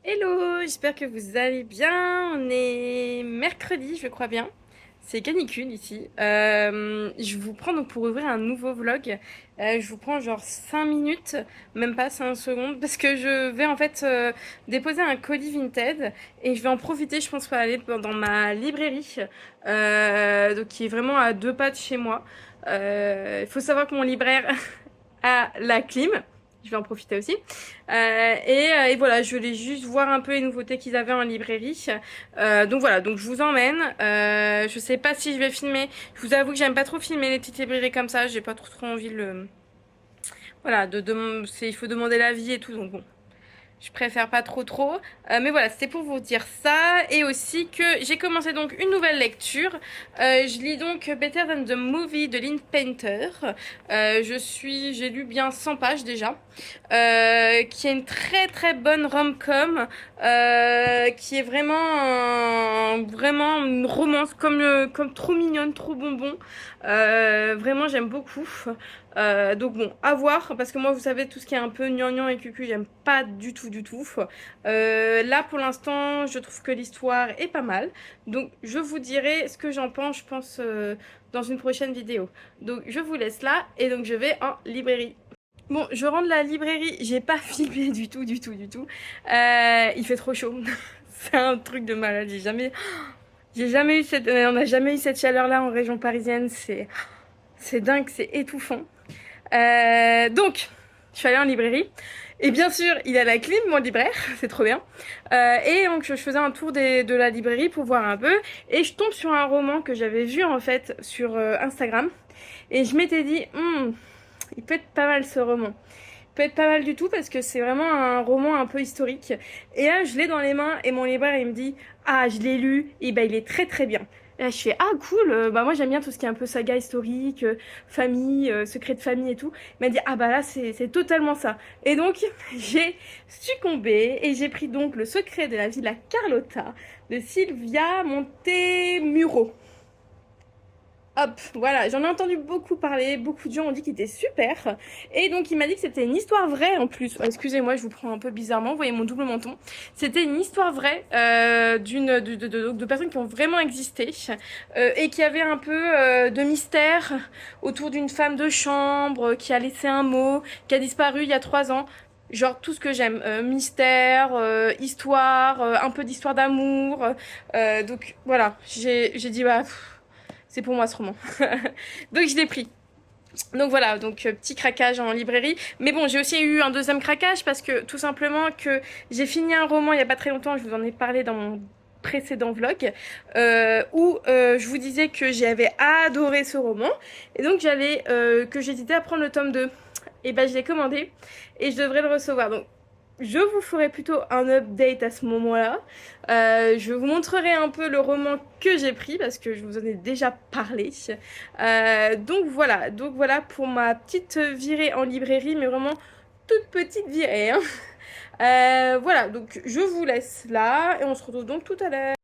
Hello, j'espère que vous allez bien. On est mercredi, je crois bien. C'est canicule ici. Je vous prends donc pour ouvrir un nouveau vlog. Je vous prends genre 5 minutes, même pas 5 secondes, parce que je vais en fait déposer un colis Vinted et je vais en profiter, je pense, pour aller dans ma librairie, donc qui est vraiment à 2 pas de chez moi. Il faut savoir que mon libraire a la clim. Je vais en profiter aussi. Et voilà, je voulais juste voir un peu les nouveautés qu'ils avaient en librairie. Donc voilà, donc je vous emmène. Je sais pas si je vais filmer. Je vous avoue que j'aime pas trop filmer les petites librairies comme ça. J'ai pas trop envie de le... Voilà, il faut demander l'avis et tout. Donc bon, je préfère pas trop. Mais voilà, c'était pour vous dire ça. Et aussi que j'ai commencé donc une nouvelle lecture. Je lis donc Better Than the Movie de Lynn Painter. J'ai lu bien 100 pages déjà. Qui est une très bonne rom-com. Qui est vraiment une romance comme trop mignonne, trop bonbon. Vraiment, j'aime beaucoup. Donc bon, à voir, parce que moi, vous savez, tout ce qui est un peu gnangnan et cucu, j'aime pas du tout. Là, pour l'instant, je trouve que l'histoire est pas mal. Donc, je vous dirai ce que j'en pense, je pense, dans une prochaine vidéo. Donc, je vous laisse là, et donc je vais en librairie. Bon, je rentre de la librairie, j'ai pas filmé du tout. Il fait trop chaud. C'est un truc de malade, j'ai jamais eu on n'a jamais eu cette chaleur-là en région parisienne, c'est dingue, c'est étouffant. Donc, je suis allée en librairie. Et bien sûr, il a la clim, mon libraire, c'est trop bien. Et donc, je faisais un tour de la librairie pour voir un peu. Et je tombe sur un roman que j'avais vu en fait sur Instagram. Et je m'étais dit, il peut être pas mal ce roman. Il peut être pas mal du tout parce que c'est vraiment un roman un peu historique. Et là, je l'ai dans les mains et mon libraire, il me dit, ah, je l'ai lu, et ben il est très bien. Et là, je fais, ah cool, bah moi j'aime bien tout ce qui est un peu saga historique, famille, secret de famille et tout. Il m'a dit, ah bah là c'est totalement ça. Et donc j'ai succombé et j'ai pris donc Le secret de la Villa Carlotta de Silvia Montemuro. Hop, voilà, j'en ai entendu beaucoup parler, beaucoup de gens ont dit qu'il était super. Et donc il m'a dit que c'était une histoire vraie en plus. Oh, excusez-moi, je vous prends un peu bizarrement, vous voyez mon double menton. C'était une histoire vraie de personnes qui ont vraiment existé et qui avaient un peu de mystère autour d'une femme de chambre qui a laissé un mot, qui a disparu il y a 3 ans. Genre tout ce que j'aime, mystère, histoire, un peu d'histoire d'amour. Donc voilà, j'ai dit bah... C'est pour moi ce roman. Donc je l'ai pris. Donc voilà, donc petit craquage en librairie. Mais bon, j'ai aussi eu un deuxième craquage parce que tout simplement que j'ai fini un roman il y a pas très longtemps, je vous en ai parlé dans mon précédent vlog, où je vous disais que j'avais adoré ce roman. Et donc que j'hésitais à prendre le tome 2. Et ben je l'ai commandé et je devrais le recevoir. Donc je vous ferai plutôt un update à ce moment-là. Je vous montrerai un peu le roman que j'ai pris parce que je vous en ai déjà parlé. Donc voilà pour ma petite virée en librairie, mais vraiment toute petite virée, hein. Voilà, donc je vous laisse là et on se retrouve donc tout à l'heure.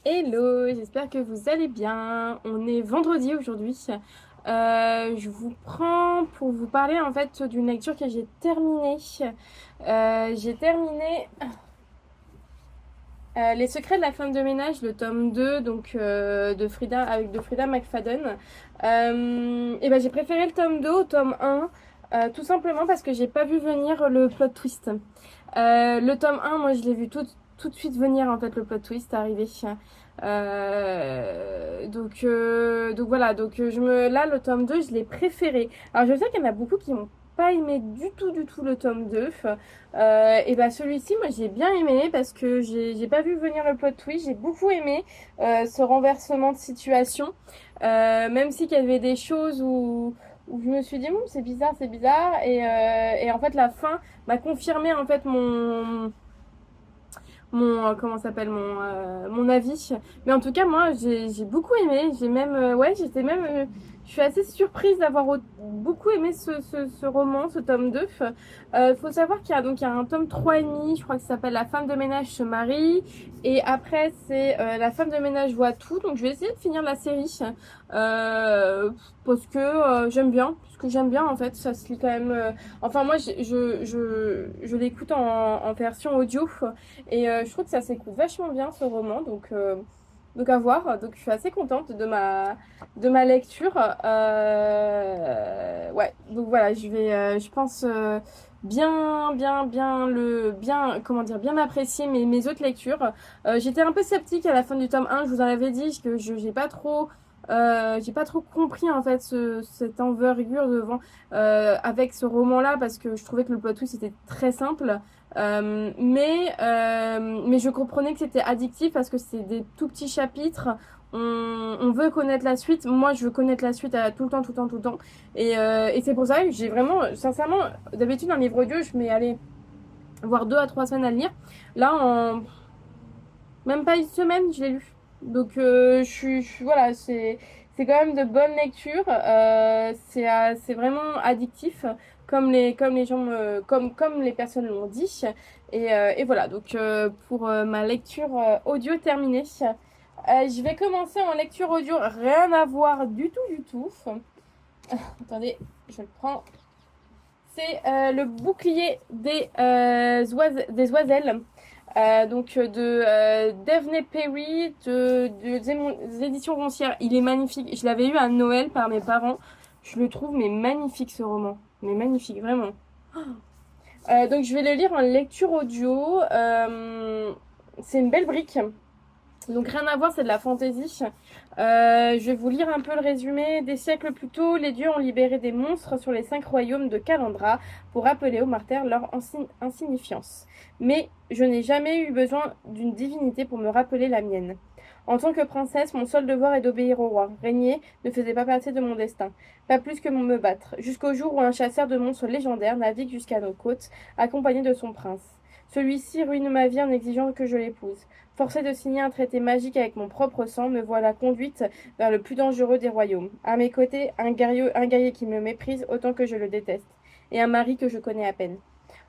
Hello, j'espère que vous allez bien. On est vendredi aujourd'hui. Je vous prends pour vous parler en fait d'une lecture que j'ai terminée. J'ai terminé Les secrets de la femme de ménage, le tome 2 donc, de Frida McFadden. Et ben, j'ai préféré le tome 2 au tome 1. Tout simplement parce que j'ai pas vu venir le plot twist. Le tome 1, moi je l'ai vu tout de suite venir en fait le plot twist arriver. Donc voilà, là le tome 2 je l'ai préféré. Alors je sais qu'il y en a beaucoup qui n'ont pas aimé du tout le tome 2. Et bah celui-ci moi j'ai bien aimé parce que j'ai pas vu venir le plot twist, j'ai beaucoup aimé ce renversement de situation. Même si qu'il y avait des choses où je me suis dit c'est bizarre et en fait la fin m'a confirmé en fait mon comment s'appelle mon avis. Mais en tout cas moi j'ai beaucoup aimé, j'ai même ouais j'étais même Je suis assez surprise d'avoir beaucoup aimé ce roman, ce tome 2. Faut savoir qu'il y a un tome 3 et demi, je crois que ça s'appelle La femme de ménage se marie. Et après, c'est La femme de ménage voit tout. Donc, je vais essayer de finir la série. Euh, Parce que j'aime bien. Parce que j'aime bien, en fait. Ça se lit quand même. Enfin, moi, je l'écoute en version audio. Et je trouve que ça s'écoute vachement bien, ce roman. Donc à voir. Donc, je suis assez contente de ma lecture. Ouais, donc voilà, je pense comment dire, bien apprécier mes autres lectures. J'étais un peu sceptique à la fin du tome 1, je vous en avais dit que j'ai pas trop compris en fait cette envergure devant avec ce roman-là parce que je trouvais que le plot twist était très simple. Mais je comprenais que c'était addictif parce que c'est des tout petits chapitres. On veut connaître la suite. Moi, je veux connaître la suite tout le temps, tout le temps, tout le temps. Et c'est pour ça que j'ai vraiment, sincèrement, d'habitude, un livre audio, je mets, allez, voire 2 à 3 semaines à le lire. Là, en même pas une semaine, je l'ai lu. Donc, voilà, c'est quand même de bonnes lectures. C'est vraiment addictif, comme les gens comme les personnes l'ont dit. Et voilà, donc pour ma lecture audio terminée, je vais commencer en lecture audio, rien à voir du tout, du tout. Attendez, je le prends. C'est le bouclier des oiselles. Donc de Daphne Perry des éditions Roncières. Il est magnifique. Je l'avais eu à Noël par mes parents. Je le trouve mais magnifique ce roman. Mais magnifique, vraiment. Donc je vais le lire en lecture audio. C'est une belle brique. Donc rien à voir, c'est de la fantaisie. Je vais vous lire un peu le résumé. Des siècles plus tôt, les dieux ont libéré des monstres sur les 5 royaumes de Kalandra pour rappeler aux martyrs leur insignifiance. Mais je n'ai jamais eu besoin d'une divinité pour me rappeler la mienne. En tant que princesse, mon seul devoir est d'obéir au roi. Régner ne faisait pas partie de mon destin, pas plus que me battre, jusqu'au jour où un chasseur de monstres légendaire navigue jusqu'à nos côtes, accompagné de son prince. Celui-ci ruine ma vie en exigeant que je l'épouse. Forcée de signer un traité magique avec mon propre sang, me voilà conduite vers le plus dangereux des royaumes. À mes côtés, un guerrier qui me méprise autant que je le déteste, et un mari que je connais à peine.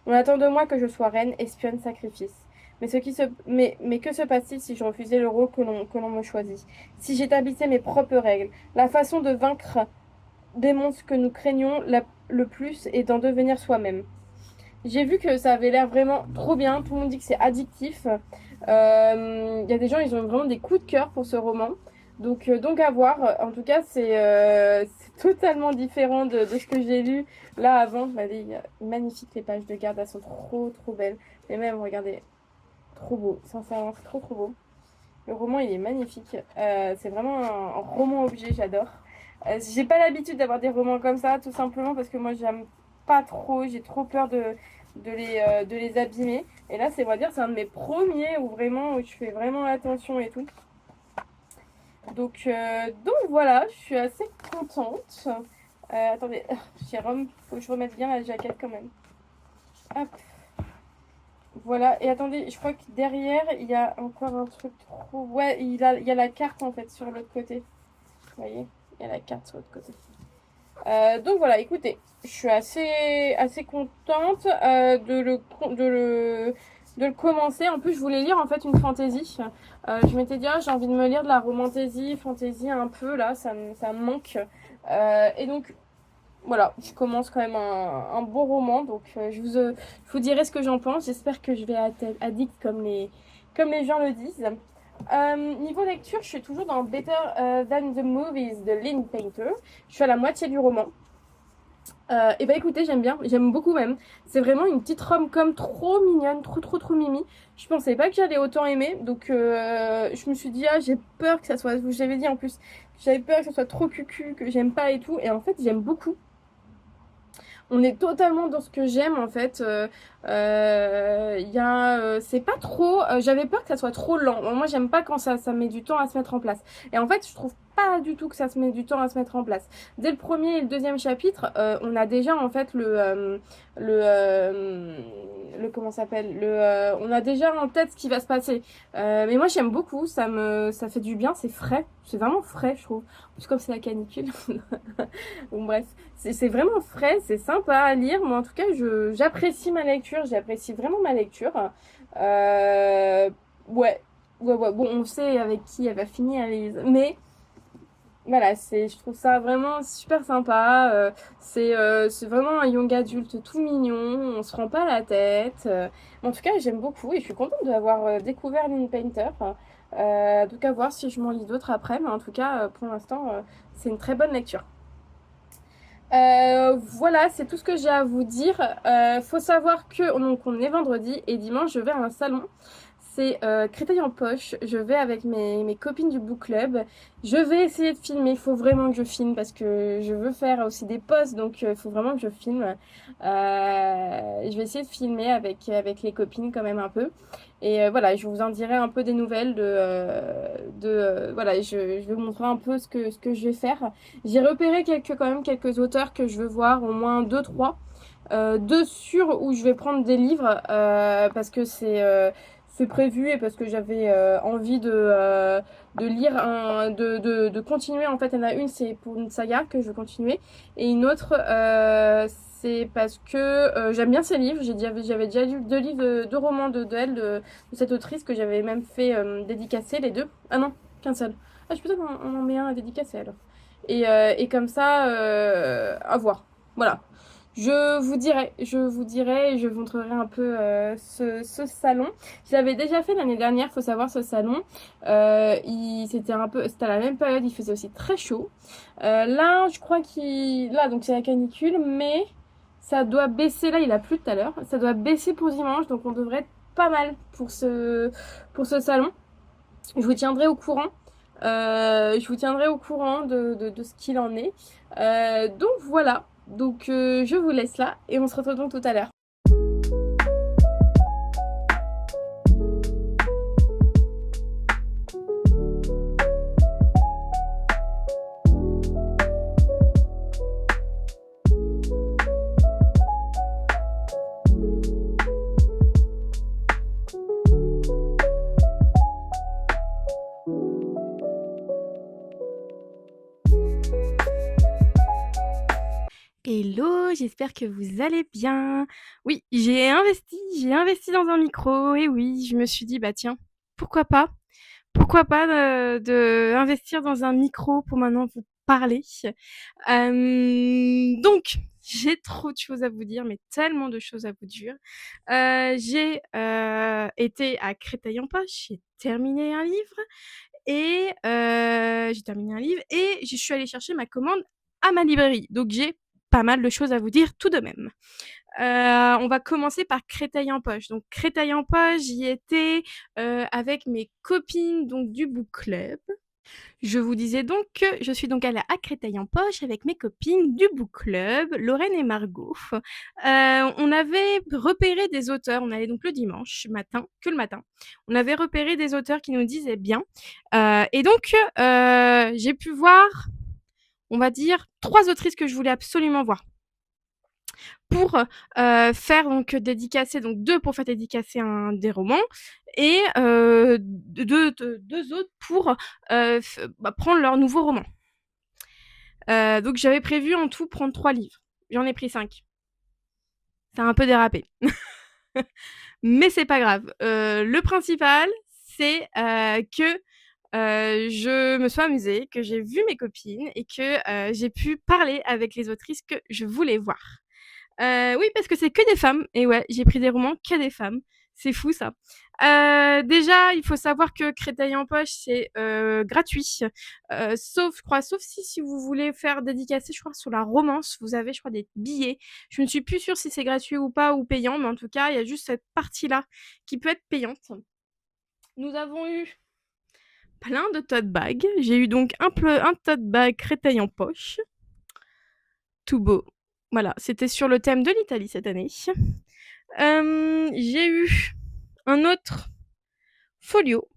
On attend de moi que je sois reine, espionne, sacrifice. Mais que se passe-t-il si je refusais le rôle que l'on me choisit? Si j'établissais mes propres règles? La façon de vaincre des monstres que nous craignons le plus est d'en devenir soi-même. J'ai vu que ça avait l'air vraiment trop bien. Tout le monde dit que c'est addictif. Y a des gens, ils ont vraiment des coups de cœur pour ce roman. Donc à voir. En tout cas, c'est totalement différent de ce que j'ai lu là avant. Regardez, magnifique les pages de garde. Elles sont trop, trop belles. Et même, regardez, trop beau. Sincèrement, c'est trop, trop beau. Le roman, il est magnifique. C'est vraiment un roman objet, j'adore. J'ai pas l'habitude d'avoir des romans comme ça, tout simplement parce que moi, j'aime pas trop. J'ai trop peur de les abîmer. Et là, on va dire, c'est un de mes premiers où je fais vraiment attention et tout. Donc voilà, je suis assez contente. Attendez, Jérôme, faut que je remette bien la jaquette quand même. Hop. Voilà, et attendez, je crois que derrière, il y a encore un truc trop... Ouais, il y a la carte en fait sur l'autre côté. Vous voyez, il y a la carte sur l'autre côté. Donc voilà, écoutez, je suis assez contente de le commencer. En plus, je voulais lire en fait une fantaisie. Je m'étais dit, j'ai envie de me lire de la fantaisie un peu, là, ça me manque. Et donc, voilà, je commence quand même un beau roman. Donc, je vous dirai ce que j'en pense. J'espère que je vais être addict comme les gens le disent. Niveau lecture, je suis toujours dans Better Than the Movies de Lynn Painter. Je suis à la moitié du roman. Et bah écoutez, j'aime bien, j'aime beaucoup même. C'est vraiment une petite rom-com trop mignonne, trop trop trop mimi. Je pensais pas que j'allais autant aimer, donc je me suis dit j'ai peur que ça soit, j'avais dit en plus, j'avais peur que ça soit trop cucu, que j'aime pas et tout. Et en fait, j'aime beaucoup. On est totalement dans ce que j'aime en fait. C'est pas trop. J'avais peur que ça soit trop lent. Moi, j'aime pas quand ça met du temps à se mettre en place. Et en fait, je trouve pas du tout que ça se met du temps à se mettre en place. Dès le premier et le deuxième chapitre, on a déjà en fait le, euh, comment ça s'appelle on a déjà en tête ce qui va se passer. Mais moi j'aime beaucoup, ça fait du bien, c'est frais, c'est vraiment frais je trouve. En plus comme c'est la canicule. Bon bref, c'est vraiment frais, c'est sympa à lire. Moi en tout cas j'apprécie ma lecture, j'apprécie vraiment ma lecture. Euh, ouais, ouais. Bon, on sait avec qui elle va finir, Elise. Mais voilà, je trouve ça vraiment super sympa. C'est vraiment un young adulte tout mignon. On se prend pas la tête. En tout cas, j'aime beaucoup et je suis contente d'avoir découvert Lynn Painter. Donc à voir si je m'en lis d'autres après. Mais en tout cas, pour l'instant, c'est une très bonne lecture. Voilà, c'est tout ce que j'ai à vous dire. Faut savoir que donc, on est vendredi et dimanche, je vais à un salon. C'est Créteil en poche. Je vais avec mes copines du book club. Je vais essayer de filmer. Il faut vraiment que je filme parce que je veux faire aussi des posts. Donc il faut vraiment que je filme. Je vais essayer de filmer avec les copines quand même un peu. Et voilà, je vous en dirai un peu des nouvelles voilà, je vais vous montrer un peu ce que je vais faire. J'ai repéré quand même quelques auteurs que je veux voir, au moins deux, trois. Deux sûrs où je vais prendre des livres parce que c'est prévu et parce que j'avais envie de lire de continuer. En fait, il y en a une, c'est pour une saga que je veux continuer, et une autre, c'est parce que j'aime bien ces livres. J'avais déjà lu deux livres, deux romans de cette autrice que j'avais même fait dédicacer les deux. Ah non, qu'un seul. Ah, je peux peut-être en met un à dédicacer alors. Et comme ça, à voir. Voilà. Je vous montrerai un peu ce salon. Je l'avais déjà fait l'année dernière, faut savoir, ce salon. C'était à la même période, il faisait aussi très chaud. Là, je crois là, donc c'est la canicule, mais ça doit baisser. Là, il a plu tout à l'heure. Ça doit baisser pour dimanche, donc on devrait être pas mal pour ce salon. Je vous tiendrai au courant. Je vous tiendrai au courant de ce qu'il en est. Donc voilà. Donc je vous laisse là et on se retrouve donc tout à l'heure. Hello, j'espère que vous allez bien. Oui, j'ai investi dans un micro et oui, je me suis dit bah tiens, pourquoi pas? Pourquoi pas de investir dans un micro pour maintenant vous parler. Donc, j'ai trop de choses à vous dire, mais tellement de choses à vous dire. J'ai été à Créteil-en-Poche, j'ai terminé un livre et je suis allée chercher ma commande à ma librairie. Donc, j'ai pas mal de choses à vous dire tout de même. On va commencer par Créteil-en-Poche. Donc Créteil-en-Poche, j'y étais avec mes copines donc du book club. Je vous disais donc que je suis donc allée à Créteil-en-Poche avec mes copines du book club, Lorraine et Margot. On avait repéré des auteurs, on allait donc le dimanche matin, que le matin. On avait repéré des auteurs qui nous disaient bien. Et donc, j'ai pu voir, on va dire, 3 autrices que je voulais absolument voir pour faire donc dédicacer, donc 2 pour faire dédicacer des romans et deux autres pour prendre leur nouveau roman. Donc j'avais prévu en tout prendre 3 livres. J'en ai pris 5. Ça a un peu dérapé. Mais c'est pas grave. Le principal, c'est que je me suis amusée, que j'ai vu mes copines et que j'ai pu parler avec les autrices que je voulais voir. Oui, parce que c'est que des femmes. Et ouais, j'ai pris des romans que des femmes. C'est fou ça. Déjà, il faut savoir que Créteil en poche, c'est gratuit. Sauf, je crois, sauf si vous voulez faire dédicacer, je crois, sur la romance, vous avez, je crois, des billets. Je ne suis plus sûre si c'est gratuit ou pas, ou payant, mais en tout cas, il y a juste cette partie-là qui peut être payante. Nous avons eu plein de tote bags. J'ai eu donc un tote bag Créteil en poche. Tout beau. Voilà, c'était sur le thème de l'Italie cette année. J'ai eu un autre folio.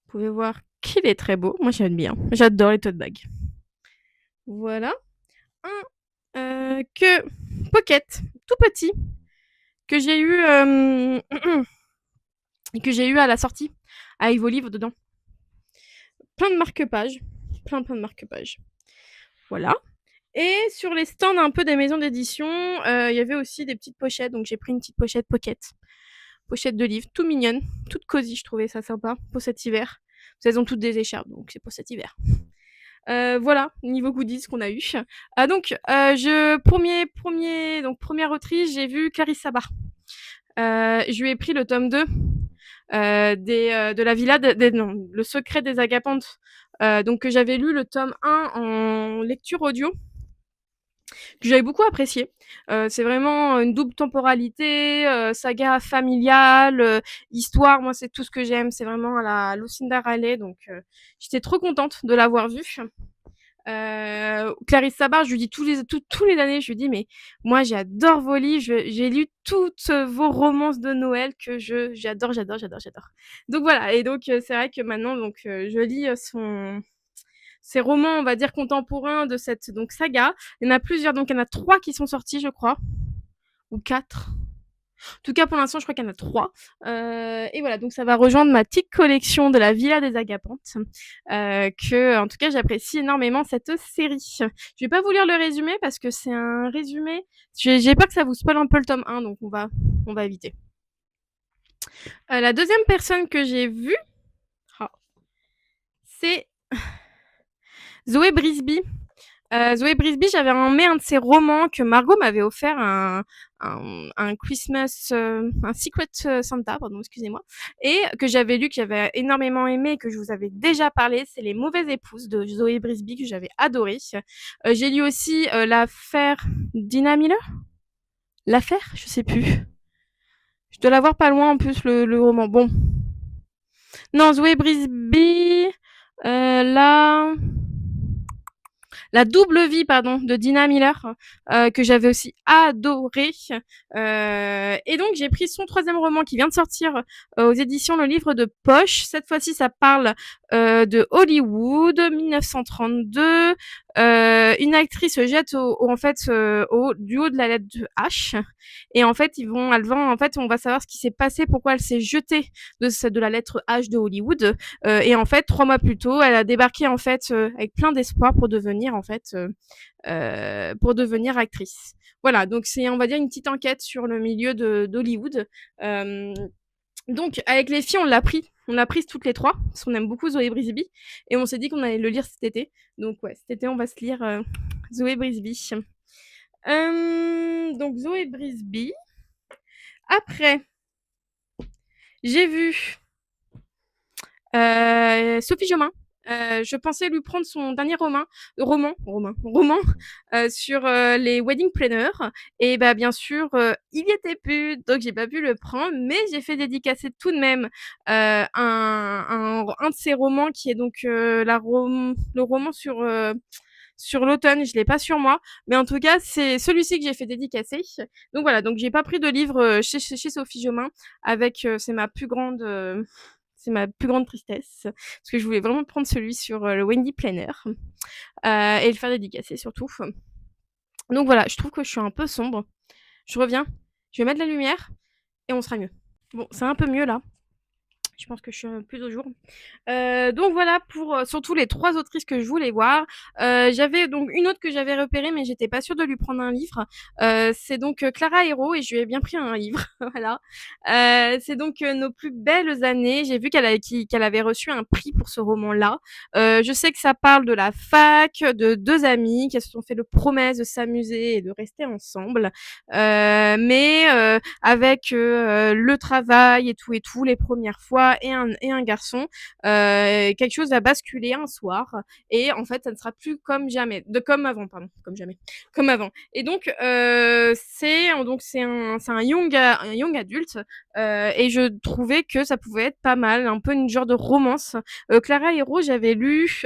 Vous pouvez voir qu'il est très beau. Moi, j'aime bien. J'adore les tote bags. Voilà. Que Pocket, tout petit, que j'ai eu, que j'ai eu à la sortie, avec vos livres dedans. Plein de marque-pages. Plein de marque-pages. Voilà. Et sur les stands un peu des maisons d'édition, il y avait aussi des petites pochettes. Donc j'ai pris une petite pochette Pocket. Pochette de livres, tout mignonne, toute cosy, je trouvais ça sympa pour cet hiver. Elles ont toutes des écharpes, donc c'est pour cet hiver. Voilà, niveau goodies qu'on a eu. Première autrice, j'ai vu Clarisse Sabar. Je lui ai pris le tome 2 de la villa, non, Le secret des agapantes. Donc que j'avais lu le tome 1 en lecture audio, que j'avais beaucoup apprécié. C'est vraiment une double temporalité, saga familiale, histoire, moi c'est tout ce que j'aime, c'est vraiment la Lucinda Riley, donc j'étais trop contente de l'avoir vue. Clarisse Sabar, je lui dis tous les années, je lui dis mais moi j'adore vos livres, j'ai lu toutes vos romances de Noël que j'adore. Donc voilà, et donc c'est vrai que maintenant donc je lis ses romans, on va dire contemporains de cette donc saga. Il y en a plusieurs, donc il y en a 3 qui sont sortis, je crois, ou 4. En tout cas, pour l'instant, je crois qu'il y en a 3. Et voilà, donc ça va rejoindre ma petite collection de la Villa des Agapantes. En tout cas, j'apprécie énormément cette série. Je vais pas vous lire le résumé parce que c'est un résumé. J'ai peur que ça vous spoil un peu le tome 1, donc on va éviter. La deuxième personne que j'ai vue, c'est Zoé Brisby. Zoé Brisby, j'avais emmené un de ses romans que Margot m'avait offert, un Christmas, un Secret Santa, pardon, excusez-moi, et que j'avais lu, que j'avais énormément aimé, et que je vous avais déjà parlé. C'est Les Mauvaises Épouses de Zoé Brisby, que j'avais adoré. J'ai lu aussi l'affaire Dina Miller. L'affaire, je sais plus. Je dois l'avoir pas loin en plus le roman. Bon, non, Zoé Brisby, là. La double vie, pardon, de Dina Miller, que j'avais aussi adoré. Et donc j'ai pris son 3e roman qui vient de sortir aux éditions Le Livre de Poche. Cette fois-ci, ça parle de Hollywood, 1932. Une actrice se jette du haut de la lettre H, et en fait on va savoir ce qui s'est passé, pourquoi elle s'est jetée de la lettre H de Hollywood. Et en fait, 3 mois plus tôt, elle a débarqué en fait avec plein d'espoir pour devenir actrice. Voilà, donc c'est, on va dire, une petite enquête sur le milieu d'Hollywood. Donc avec les filles, on l'a prise toutes les 3 parce qu'on aime beaucoup Zoé Brisby, et on s'est dit qu'on allait le lire cet été. Donc ouais, cet été on va se lire Zoé Brisby. Donc Zoé Brisby. Après, j'ai vu Sophie Jomain. Je pensais lui prendre son dernier roman sur les wedding planners, et bah bien sûr il y était plus, donc j'ai pas pu le prendre, mais j'ai fait dédicacer tout de même un de ses romans qui est donc le roman sur l'automne. Je l'ai pas sur moi, mais en tout cas c'est celui-ci que j'ai fait dédicacer. Donc voilà, donc j'ai pas pris de livre chez Sophie Jomain, avec c'est ma plus grande tristesse, parce que je voulais vraiment prendre celui sur le Wendy Planner, et le faire dédicacer surtout. Donc voilà, je trouve que je suis un peu sombre. Je reviens, je vais mettre la lumière et on sera mieux. Bon, c'est un peu mieux là. Je pense que je suis plus au jour. Donc voilà pour surtout les 3 autrices que je voulais voir. J'avais donc une autre que j'avais repérée, mais j'étais pas sûre de lui prendre un livre. C'est donc Clara Hérault, et je lui ai bien pris un livre. Voilà. C'est donc Nos plus belles années. J'ai vu qu'elle avait reçu un prix pour ce roman-là. Je sais que ça parle de la fac, de 2 amies qui se sont fait le promesse de s'amuser et de rester ensemble. Mais avec le travail et tout, les premières fois, et un garçon, quelque chose va basculer un soir, et en fait ça ne sera plus comme avant. Et donc c'est un young adulte, et je trouvais que ça pouvait être pas mal, un peu une genre de romance. Clara Hérault, j'avais lu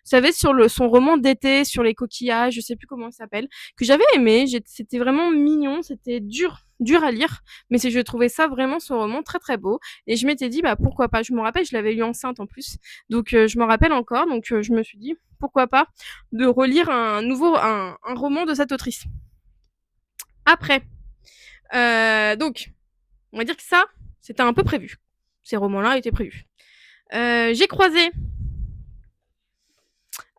savez, sur son roman d'été, sur les coquillages, je sais plus comment il s'appelle, que j'avais aimé. C'était vraiment mignon, c'était dur à lire, mais je trouvais ça vraiment ce roman très très beau. Et je m'étais dit, bah pourquoi pas. Je me rappelle, je l'avais lu enceinte en plus, donc je me rappelle encore. Donc je me suis dit, pourquoi pas de relire un roman de cette autrice. Après, donc, on va dire que ça, c'était un peu prévu. Ces romans-là étaient prévus. J'ai croisé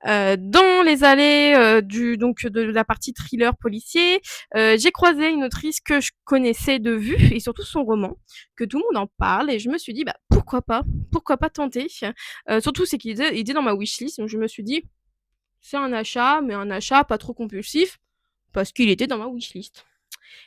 dans les allées donc de la partie thriller policier, j'ai croisé une autrice que je connaissais de vue et surtout son roman, que tout le monde en parle et je me suis dit bah pourquoi pas tenter. Surtout c'est qu'il était dans ma wishlist, donc je me suis dit c'est un achat, mais un achat pas trop compulsif parce qu'il était dans ma wishlist.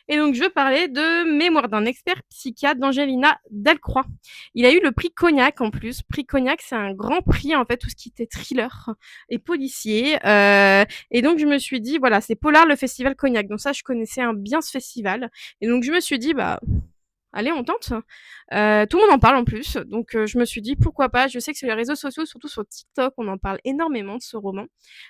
Et donc, je parlais de Mémoire d'un expert psychiatre d'Angelina Delcroix. Il a eu le prix Cognac en plus. Prix Cognac, c'est un grand prix, en fait, tout ce qui était thriller et policier. Et donc, je me suis dit, voilà, c'est Polar, le festival Cognac. Donc ça, je connaissais bien ce festival. Et donc, je me suis dit, bah, allez, on tente. Tout le monde en parle en plus. Donc, je me suis dit, pourquoi pas. Je sais que sur les réseaux sociaux, surtout sur TikTok, on en parle énormément de ce roman.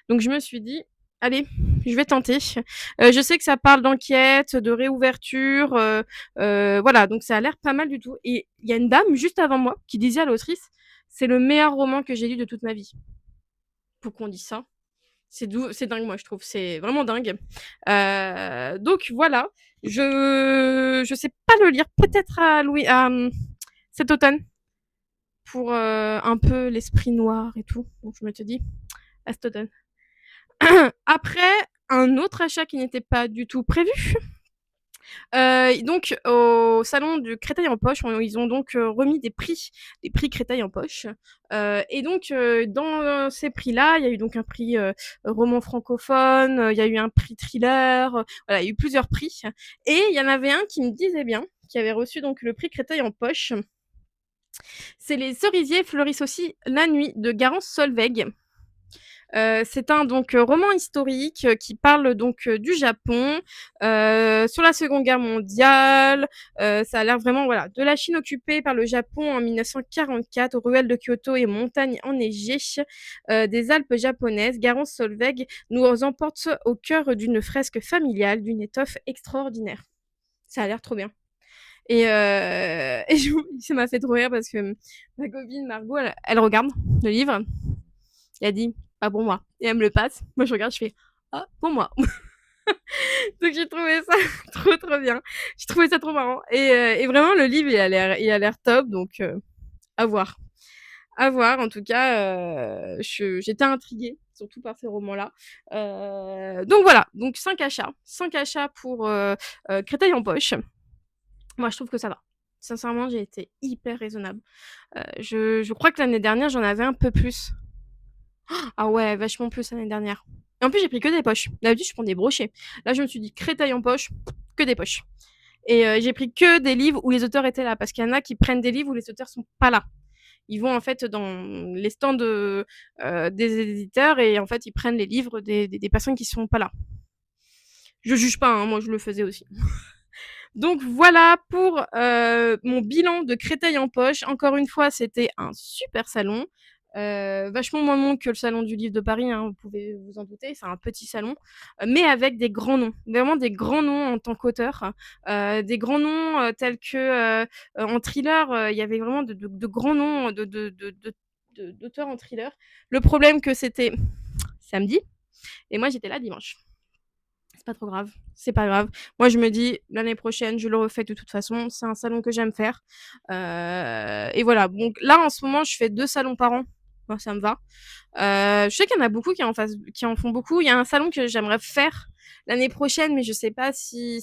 Donc, je me suis dit, allez, je vais tenter. Je sais que ça parle d'enquête, de réouverture, voilà, donc ça a l'air pas mal du tout. Et il y a une dame juste avant moi qui disait à l'autrice, c'est le meilleur roman que j'ai lu de toute ma vie. Pourquoi on dit ça? C'est dingue, moi je trouve, c'est vraiment dingue. Donc voilà, je sais pas le lire, peut-être cet automne pour un peu l'esprit noir et tout. Donc je me te dis à cet automne. Après, un autre achat qui n'était pas du tout prévu. Donc au salon du Créteil en poche, ils ont donc remis des prix Créteil en poche. Et donc dans ces prix-là, il y a eu donc un prix roman francophone, il y a eu un prix thriller, voilà, il y a eu plusieurs prix. Et il y en avait un qui me disait bien, qui avait reçu donc le prix Créteil en poche. C'est Les cerisiers fleurissent aussi la nuit de Garance Solveig. C'est un donc roman historique qui parle donc du Japon sur la Seconde Guerre mondiale. Ça a l'air vraiment voilà de la Chine occupée par le Japon en 1944, aux ruelles de Kyoto et montagnes enneigées des Alpes japonaises. Garance Solveig nous emporte au cœur d'une fresque familiale d'une étoffe extraordinaire. Ça a l'air trop bien. Et ça m'a fait trop rire parce que ma copine Margot, elle regarde le livre. Elle a dit pas pour moi. Et elle me le passe. Moi, je regarde, je fais ah, pour moi. Donc, j'ai trouvé ça trop bien. J'ai trouvé ça trop marrant. Et vraiment, le livre, il a l'air top. Donc, à voir. À voir. En tout cas, j'étais intriguée, surtout par ces romans-là. Donc, voilà. Donc, 5 achats. 5 achats pour Créteil en poche. Moi, je trouve que ça va. Sincèrement, j'ai été hyper raisonnable. Je crois que l'année dernière, j'en avais un peu plus. Ah ouais, vachement plus l'année dernière. Et en plus, j'ai pris que des poches. D'habitude, je prends des brochets. Là, je me suis dit Créteil en poche, que des poches. Et j'ai pris que des livres où les auteurs étaient là. Parce qu'il y en a qui prennent des livres où les auteurs sont pas là. Ils vont en fait dans les stands des éditeurs et en fait, ils prennent les livres des personnes qui sont pas là. Je juge pas, hein, moi je le faisais aussi. Donc voilà pour mon bilan de Créteil en poche. Encore une fois, c'était un super salon. Vachement moins long que le salon du livre de Paris, hein, vous pouvez vous en douter, c'est un petit salon, mais avec des grands noms, vraiment des grands noms en tant qu'auteur, des grands noms tels que en thriller, il y avait vraiment de grands noms d'auteurs en thriller. Le problème que c'était samedi, et moi j'étais là dimanche. C'est pas trop grave, c'est pas grave. Moi, je me dis, l'année prochaine, je le refais de toute façon. C'est un salon que j'aime faire. Et voilà. Donc là, en ce moment, je fais 2 salons par an. Moi, ça me va. Je sais qu'il y en a beaucoup qui en font beaucoup. Il y a un salon que j'aimerais faire l'année prochaine, mais je sais pas si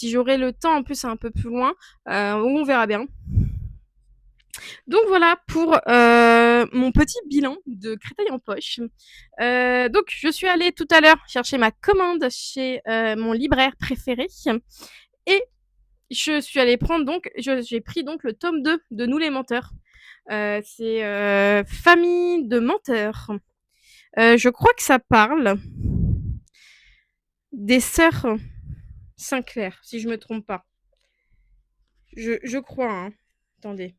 j'aurai le temps. En plus, c'est un peu plus loin. On verra bien. Donc voilà pour mon petit bilan de Créteil en poche. Donc je suis allée tout à l'heure chercher ma commande chez mon libraire préféré et je suis allée prendre donc j'ai pris donc le tome 2 de Nous les menteurs. C'est Famille de menteurs. Je crois que ça parle des sœurs Sinclair, si je me trompe pas. Je crois, hein. Attendez.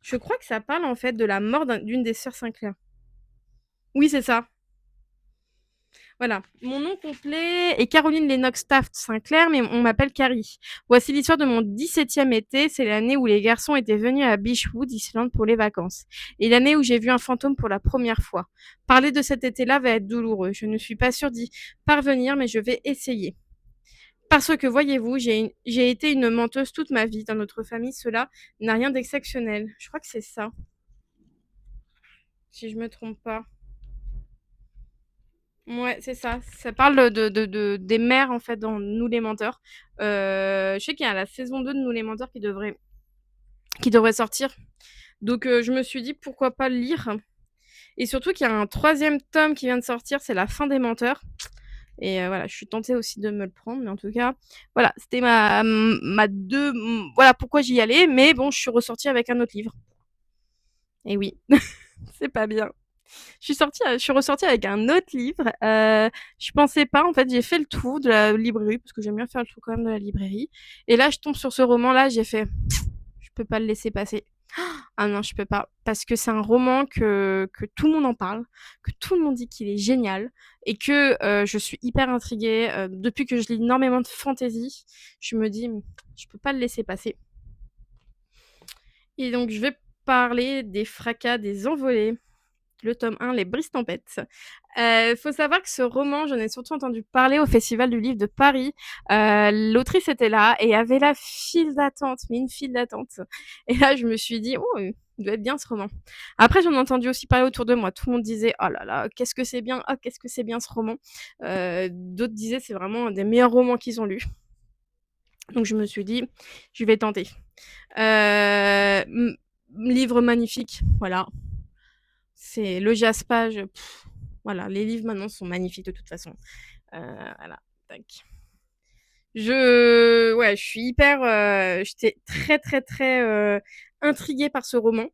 Je crois que ça parle en fait de la mort d'une des sœurs Sinclair. Oui, c'est ça. Voilà. Mon nom complet est Caroline Lennox Taft Sinclair, mais on m'appelle Carrie. Voici l'histoire de mon 17e été. C'est l'année où les garçons étaient venus à Beachwood, Islande, pour les vacances. Et l'année où j'ai vu un fantôme pour la première fois. Parler de cet été-là va être douloureux. Je ne suis pas sûre d'y parvenir, mais je vais essayer. Parce que, voyez-vous, j'ai été une menteuse toute ma vie. Dans notre famille, cela n'a rien d'exceptionnel. Je crois que c'est ça, si je me trompe pas. Ouais, c'est ça. Ça parle des mères, en fait, dans Nous les menteurs. Je sais qu'il y a la saison 2 de Nous les menteurs qui devrait sortir. Donc, je me suis dit, pourquoi pas le lire. Et surtout qu'il y a un troisième tome qui vient de sortir, c'est La fin des menteurs. Et voilà, je suis tentée aussi de me le prendre. Mais en tout cas, voilà, c'était voilà pourquoi j'y allais. Mais bon, je suis ressortie avec un autre livre. Et oui, c'est pas bien. Je suis ressortie avec un autre livre. Je pensais pas, en fait, j'ai fait le tour de la librairie parce que j'aime bien faire le tour quand même de la librairie. Et là, je tombe sur ce roman-là, j'ai fait, je peux pas le laisser passer. Ah non, je peux pas, parce que c'est un roman que tout le monde en parle, que tout le monde dit qu'il est génial et que je suis hyper intriguée. Depuis que je lis énormément de fantasy, je me dis, je peux pas le laisser passer. Et donc, je vais parler des fracas des envolées, le tome 1, Les brises tempêtes. Faut savoir que ce roman, j'en ai surtout entendu parler au Festival du livre de Paris. L'autrice était là et avait la file d'attente, mais une file d'attente. Et là, je me suis dit, oh, il doit être bien ce roman. Après, j'en ai entendu aussi parler autour de moi. Tout le monde disait, oh là là, qu'est-ce que c'est bien, oh, qu'est-ce que c'est bien ce roman. D'autres disaient, c'est vraiment un des meilleurs romans qu'ils ont lus. Donc, je me suis dit, je vais tenter. Livre magnifique, voilà. C'est le jaspage. Voilà, les livres maintenant sont magnifiques de toute façon. Voilà, tac. Ouais, je suis hyper. J'étais très, très, très intriguée par ce roman.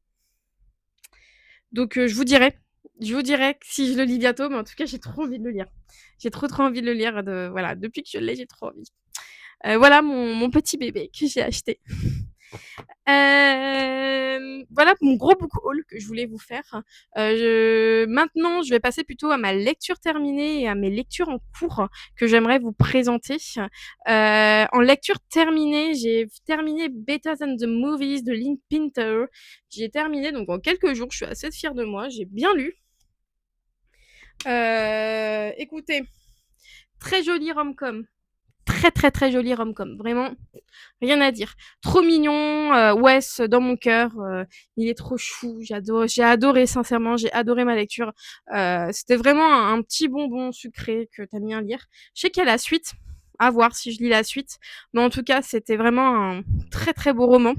Donc, je vous dirai. Je vous dirai si je le lis bientôt, mais en tout cas, j'ai trop envie de le lire. J'ai trop, trop envie de le lire. Voilà, depuis que je l'ai, j'ai trop envie. Voilà mon petit bébé que j'ai acheté. Voilà mon gros book haul que je voulais vous faire. Maintenant, je vais passer plutôt à ma lecture terminée et à mes lectures en cours que j'aimerais vous présenter. En lecture terminée, j'ai terminé Better Than the Movies de Lynn Pinter. J'ai terminé donc en quelques jours. Je suis assez fière de moi. J'ai bien lu. Écoutez, très jolie rom-com. Très très très jolie rom-com. Vraiment, rien à dire. Trop mignon, Wes dans mon cœur, il est trop chou. J'ai adoré sincèrement, j'ai adoré ma lecture. C'était vraiment un petit bonbon sucré que t'aimes bien lire. Je sais qu'il y a la suite, à voir si je lis la suite, mais en tout cas c'était vraiment un très très beau roman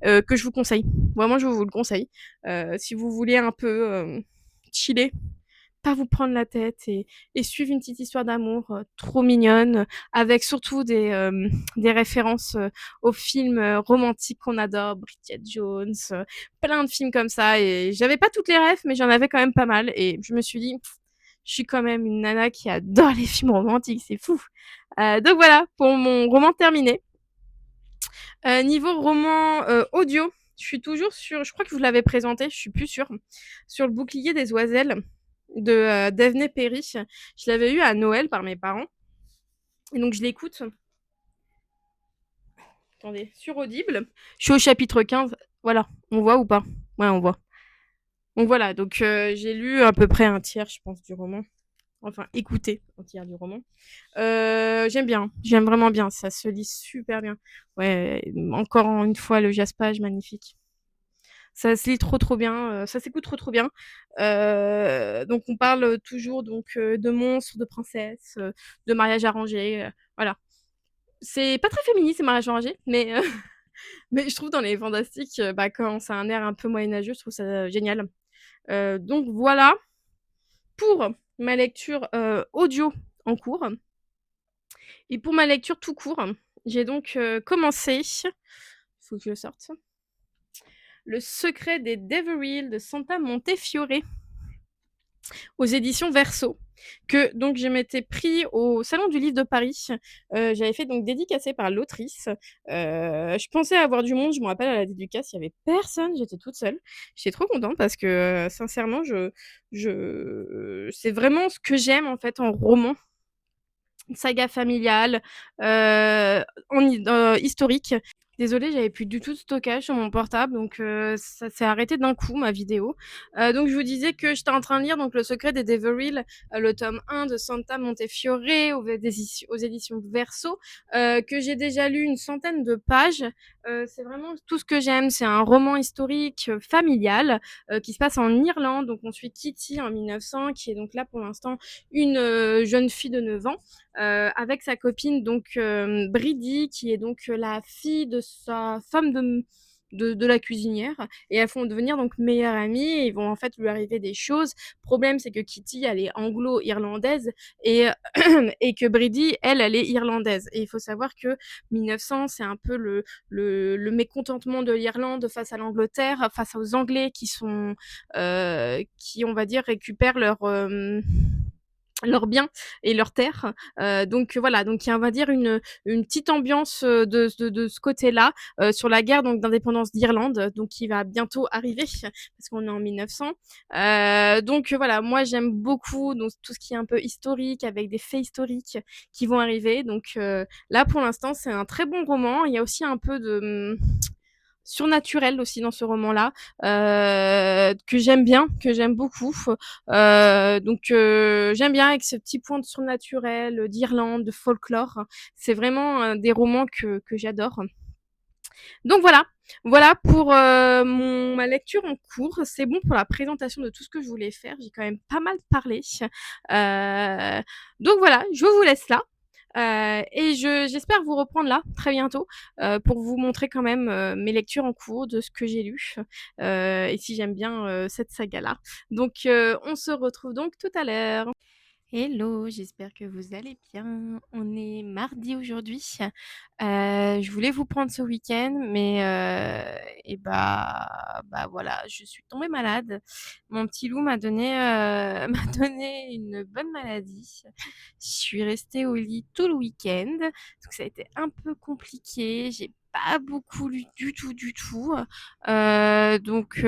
que je vous conseille. Vraiment je vous le conseille. Si vous voulez un peu chiller, pas vous prendre la tête et suivre une petite histoire d'amour trop mignonne, avec surtout des références aux films romantiques qu'on adore, Bridget Jones, plein de films comme ça. Et j'avais pas toutes les rêves, mais j'en avais quand même pas mal. Et je me suis dit, je suis quand même une nana qui adore les films romantiques, c'est fou. Donc voilà, pour mon roman terminé. Niveau roman audio, je suis toujours sur, je crois que je vous l'avais présenté, je suis plus sûre, sur le bouclier des oiselles de Daphné Perry. Je l'avais eu à Noël par mes parents. Et donc je l'écoute. Attendez, sur Audible. Je suis au chapitre 15. Voilà, on voit ou pas? Ouais, on voit. Donc voilà, donc j'ai lu à peu près un tiers, je pense, du roman. Enfin, écouté un tiers du roman. J'aime bien, j'aime vraiment bien. Ça se lit super bien. Ouais, encore une fois, le jaspage magnifique. Ça se lit trop trop bien, ça s'écoute trop trop bien. Donc on parle toujours donc de monstres, de princesses, de mariage arrangé, voilà. C'est pas très féministe ces mariages arrangés, mais mais je trouve dans les fantastiques, bah, quand ça a un air un peu moyenâgeux, je trouve ça génial. Donc voilà pour ma lecture audio en cours. Et pour ma lecture tout court, j'ai donc commencé. Il faut que je le sorte. Le secret des Deveril de Santa Montefiore. aux éditions Verso, que donc je m'étais pris au salon du livre de Paris. J'avais fait donc dédicacé par l'autrice. Je pensais avoir du monde, je me rappelle à la dédicace, il y avait personne, j'étais toute seule. J'étais trop contente parce que, sincèrement c'est vraiment ce que j'aime en fait en roman. Saga familiale, historique. Désolée, j'avais plus du tout de stockage sur mon portable, donc ça s'est arrêté d'un coup, ma vidéo. Donc je vous disais que j'étais en train de lire donc Le secret des Deveril, le tome 1 de Santa Montefiore aux éditions Verso, que j'ai déjà lu une centaine de pages. C'est vraiment tout ce que j'aime. C'est un roman historique, familial, qui se passe en Irlande. Donc on suit Kitty en 1900, qui est donc là pour l'instant une jeune fille de 9 ans, avec sa copine donc Bridie, qui est donc la fille de sa femme de la cuisinière, et elles vont devenir donc meilleures amies et ils vont en fait lui arriver des choses. Problème, c'est que Kitty, elle est anglo-irlandaise et, et que Bridie, elle est irlandaise. Et il faut savoir que 1900, c'est un peu le mécontentement de l'Irlande face à l'Angleterre, face aux Anglais qui, on va dire, récupèrent leurs biens et leurs terres. Donc voilà, donc il y a, on va dire, une petite ambiance de ce côté-là, sur la guerre donc d'indépendance d'Irlande, donc qui va bientôt arriver, parce qu'on est en 1900. Donc voilà, moi j'aime beaucoup donc tout ce qui est un peu historique, avec des faits historiques qui vont arriver. Donc là, pour l'instant, c'est un très bon roman. Il y a aussi un peu de surnaturel aussi dans ce roman-là, que j'aime bien, que j'aime beaucoup. Donc j'aime bien avec ce petit point de surnaturel, d'Irlande, de folklore. C'est vraiment des romans que j'adore. Donc voilà, voilà pour ma lecture en cours. C'est bon pour la présentation de tout ce que je voulais faire. J'ai quand même pas mal parlé. Euh, donc voilà, je vous laisse là. Et j'espère vous reprendre là très bientôt, pour vous montrer quand même mes lectures en cours de ce que j'ai lu, et si j'aime bien cette saga-là. Donc on se retrouve donc tout à l'heure. Hello, j'espère que vous allez bien. On est mardi aujourd'hui. Je voulais vous prendre ce week-end, mais et bah voilà, je suis tombée malade. Mon petit loup m'a donné, m'a donné une bonne maladie. Je suis restée au lit tout le week-end, donc ça a été un peu compliqué. J'ai pas beaucoup lu du tout, du tout. Donc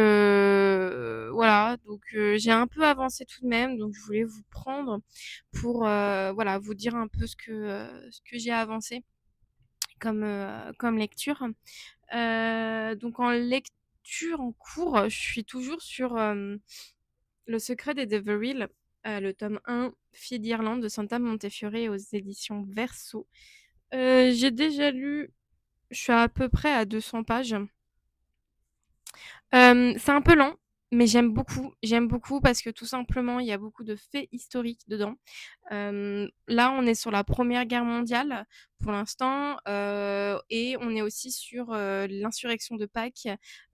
voilà, donc j'ai un peu avancé tout de même, donc je voulais vous prendre pour voilà, vous dire un peu ce que j'ai avancé comme lecture. Donc en lecture en cours, je suis toujours sur Le secret des Deveril, le tome 1, Fille d'Irlande de Santa Montefiore aux éditions Verso. J'ai déjà lu, je suis à peu près à 200 pages. C'est un peu lent, mais j'aime beaucoup. J'aime beaucoup parce que tout simplement, il y a beaucoup de faits historiques dedans. Là, on est sur la Première Guerre mondiale pour l'instant, et on est aussi sur l'insurrection de Pâques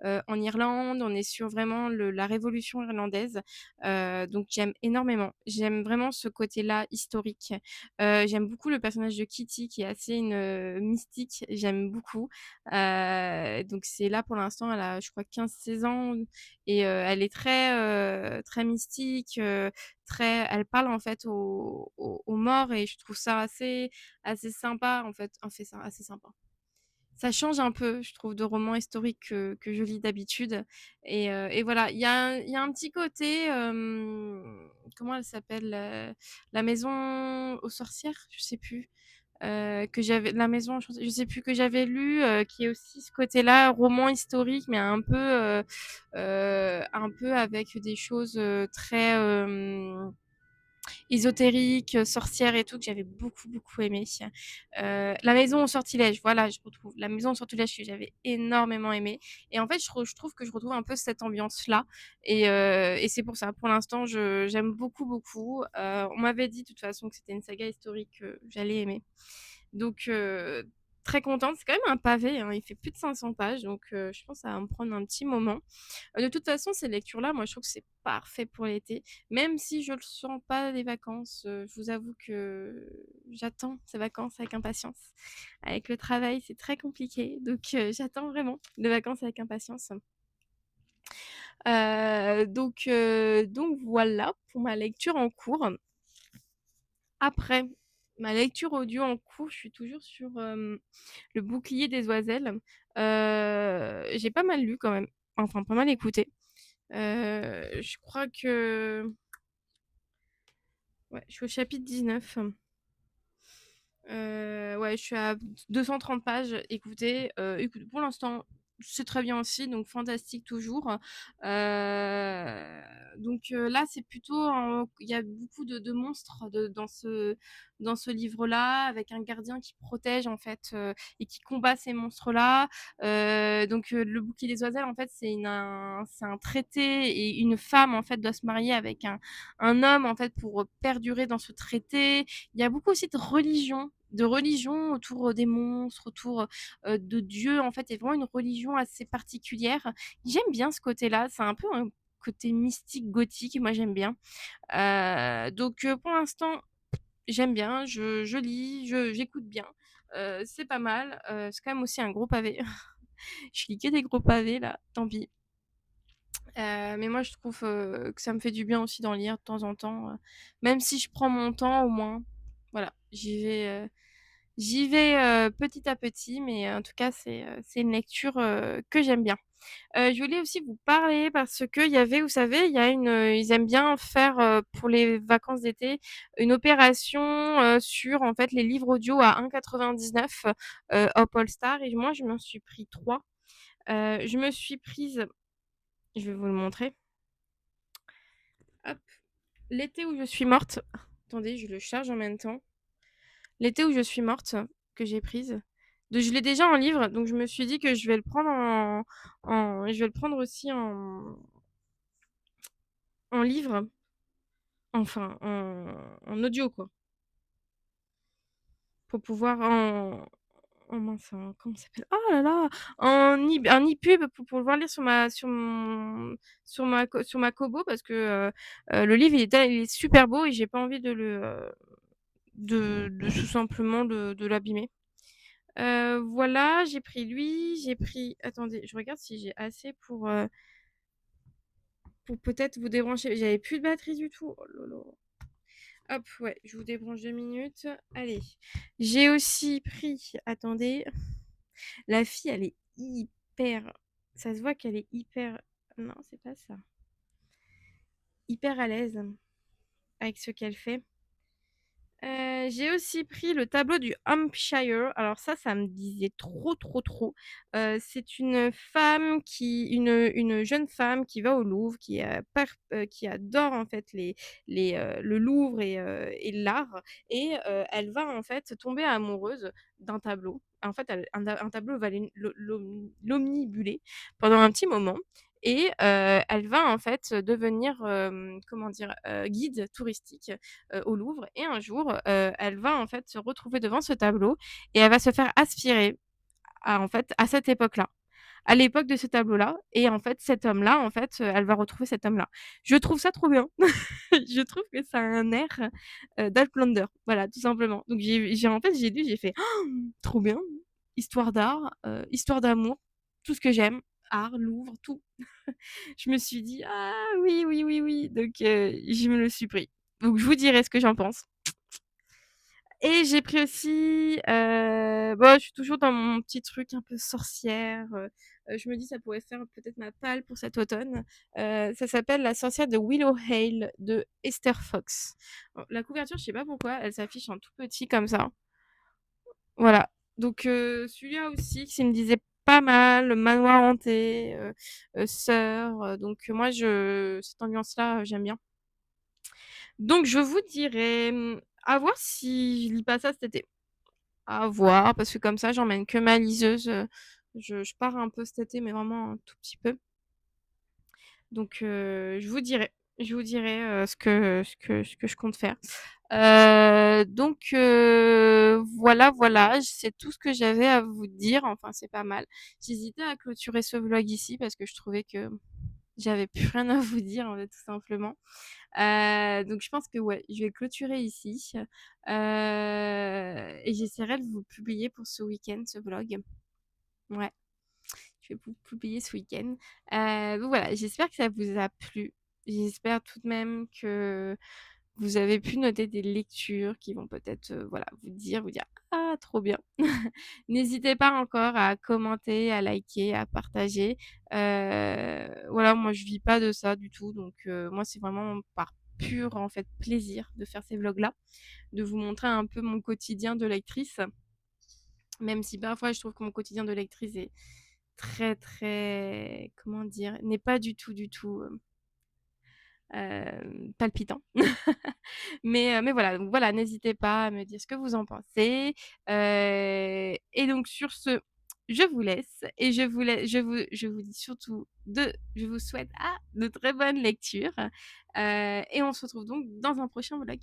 en Irlande. On est sur vraiment la Révolution irlandaise. Donc j'aime énormément. J'aime vraiment ce côté-là historique. J'aime beaucoup le personnage de Kitty qui est assez une mystique. J'aime beaucoup. Donc c'est là pour l'instant, elle a, je crois, 15-16 ans et elle est très mystique. Elle parle en fait aux morts et je trouve ça assez sympa en fait, fait ça assez sympa. Ça change un peu, je trouve, de romans historiques que je lis d'habitude. Et voilà, il y a un petit côté, comment elle s'appelle, la maison aux sorcières, je sais plus, que j'avais, la maison, je sais plus, que j'avais lu, qui est aussi ce côté-là, roman historique, mais un peu avec des choses très ésotérique, sorcière et tout, que j'avais beaucoup, beaucoup aimé. La maison au sortilège, voilà, je retrouve. La maison au sortilège que j'avais énormément aimé. Et en fait, je trouve que je retrouve un peu cette ambiance-là. Et c'est pour ça, pour l'instant, j'aime beaucoup, beaucoup. On m'avait dit de toute façon que c'était une saga historique que j'allais aimer. Donc, très contente. C'est quand même un pavé, hein, il fait plus de 500 pages, donc je pense que ça va me prendre un petit moment. De toute façon, ces lectures-là, moi, je trouve que c'est parfait pour l'été. Même si je le sens pas les vacances, je vous avoue que j'attends ces vacances avec impatience. Avec le travail, c'est très compliqué, donc j'attends vraiment les vacances avec impatience. Donc voilà pour ma lecture en cours. Après, ma lecture audio en cours, je suis toujours sur, Le Bouclier des Oiselles. J'ai pas mal lu quand même, enfin pas mal écouté. Je crois que ouais, je suis au chapitre 19. Ouais, je suis à 230 pages. Écoutez, écoute, pour l'instant, c'est très bien aussi, donc fantastique toujours. Là, c'est plutôt il y a beaucoup de monstres dans ce livre-là, avec un gardien qui protège en fait et qui combat ces monstres-là. Le Bouclier des Oiselles, en fait, c'est un traité et une femme en fait doit se marier avec un homme en fait pour perdurer dans ce traité. Il y a beaucoup aussi de religion autour des monstres, autour de Dieu. En fait, il y a vraiment une religion assez particulière. J'aime bien ce côté-là. C'est un peu un côté mystique, gothique. Moi, j'aime bien. Pour l'instant, j'aime bien. Je lis, j'écoute bien. C'est pas mal. C'est quand même aussi un gros pavé. Je lis que des gros pavés là. Tant pis. Mais moi, je trouve que ça me fait du bien aussi d'en lire de temps en temps. Même si je prends mon temps, au moins, voilà, j'y vais petit à petit. Mais en tout cas, c'est une lecture que j'aime bien. Je voulais aussi vous parler parce que il y avait, vous savez, ils aiment bien faire pour les vacances d'été une opération sur en fait les livres audio à 1,99 au Polestar. Et moi, je m'en suis pris trois. Je me suis prise, je vais vous le montrer. Hop. L'été où je suis morte. Attendez, je le charge en même temps. L'été où je suis morte, que j'ai prise. Je l'ai déjà en livre, donc je me suis dit que je vais le prendre je vais le prendre aussi en livre. Enfin, en audio, quoi. Pour pouvoir mince, comment ça s'appelle? Oh là là! Un e-pub pour pouvoir lire sur ma Kobo parce que le livre il est super beau et j'ai pas envie de tout simplement de l'abîmer. Voilà, j'ai pris lui, j'ai pris. Attendez, je regarde si j'ai assez pour peut-être vous débrancher. J'avais plus de batterie du tout. Oh là là. Hop, ouais, je vous débranche 2 minutes. Allez. J'ai aussi pris. Attendez. La fille, elle est hyper. Ça se voit qu'elle est hyper. Non, c'est pas ça. Hyper à l'aise avec ce qu'elle fait. J'ai aussi pris le tableau du Hampshire. Alors ça me disait trop, trop, trop. C'est une jeune femme qui va au Louvre, qui adore en fait le Louvre et l'art. Et elle va en fait tomber amoureuse d'un tableau. En fait, un tableau va l'omnibuler pendant un petit moment. Et elle va en fait devenir, comment dire, guide touristique au Louvre. Et un jour, elle va en fait se retrouver devant ce tableau et elle va se faire aspirer en fait à cette époque-là, à l'époque de ce tableau-là. Et en fait, cet homme-là, en fait, elle va retrouver cet homme-là. Je trouve ça trop bien. Je trouve que ça a un air d'Alplander, voilà, tout simplement. Donc en fait, j'ai lu, j'ai fait oh, trop bien, histoire d'art, histoire d'amour, tout ce que j'aime, art, Louvre, tout. Je me suis dit ah oui, oui, oui, oui. Donc je me le suis pris. Donc je vous dirai ce que j'en pense. Et j'ai pris aussi, je suis toujours dans mon petit truc un peu sorcière. Je me dis ça pourrait faire peut-être ma palle pour cet automne. Ça s'appelle La sorcière de Willow Hale de Esther Fox. Bon, la couverture, je sais pas pourquoi, elle s'affiche en tout petit comme ça. Voilà. Donc celui-là aussi, qui me disait pas mal, le manoir hanté, sœur. Moi, cette ambiance-là, j'aime bien. Donc je vous dirais, à voir si je lis pas ça cet été. À voir, parce que comme ça, j'emmène que ma liseuse. Je pars un peu cet été, mais vraiment un tout petit peu. Donc, je vous dirai ce que je compte faire. Voilà, voilà, c'est tout ce que j'avais à vous dire. Enfin, c'est pas mal. J'hésitais à clôturer ce vlog ici parce que je trouvais que j'avais plus rien à vous dire, en fait, tout simplement. Donc je pense que ouais, je vais clôturer ici. Et j'essaierai de vous publier pour ce week-end, ce vlog. Ouais. je vais publier ce week-end. Donc voilà, j'espère que ça vous a plu. J'espère tout de même que vous avez pu noter des lectures qui vont peut-être, voilà, vous dire: «Ah trop bien!» N'hésitez pas encore à commenter, à liker, à partager. Voilà, moi je vis pas de ça du tout, donc moi c'est vraiment par pur, en fait, plaisir de faire ces vlogs-là, de vous montrer un peu mon quotidien de lectrice. Même si parfois je trouve que mon quotidien de lectrice est très, très, comment dire? N'est pas du tout, palpitant. Mais voilà, donc voilà, n'hésitez pas à me dire ce que vous en pensez. Et donc sur ce, je vous laisse et je vous dis surtout je vous souhaite, de très bonnes lectures, et on se retrouve donc dans un prochain vlog.